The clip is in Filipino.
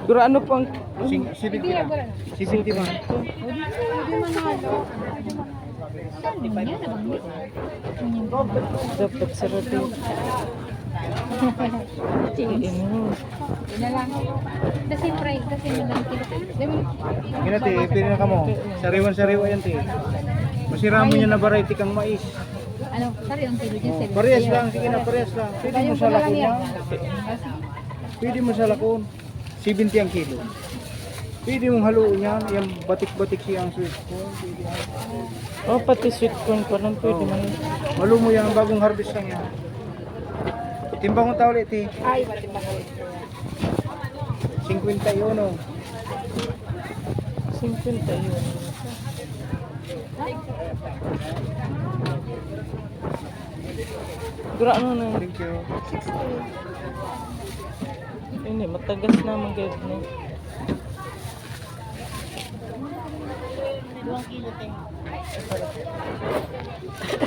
Pero ano pang... 70 lang. 70 man. Dapat sarado. Tingin. Kasi fry, kasi nalang kilo. Ganito eh, pili na ka mo. Sariwan-sariwa yan te. Masira mo yan na variety kang mais. Ano, sorry, ang kilo dyan. Parehas lang, sige na parehas lang. Pwede mo sa lakon yan. Pwede mo sa lakon. 70 ang kilo. Pwede mong haluin yan. Yung batik-batik siyang sweet corn. Oh, pati sweet corn pa lang pwede man. Halu mo yan, bagong harvest lang yan. Timbang mo tao ulit eh. Ay, matimbang ko. 51. 50 yun. Pero ano na? Thank you. Hindi, matagas na mag-guide na. 2 kilo, 10.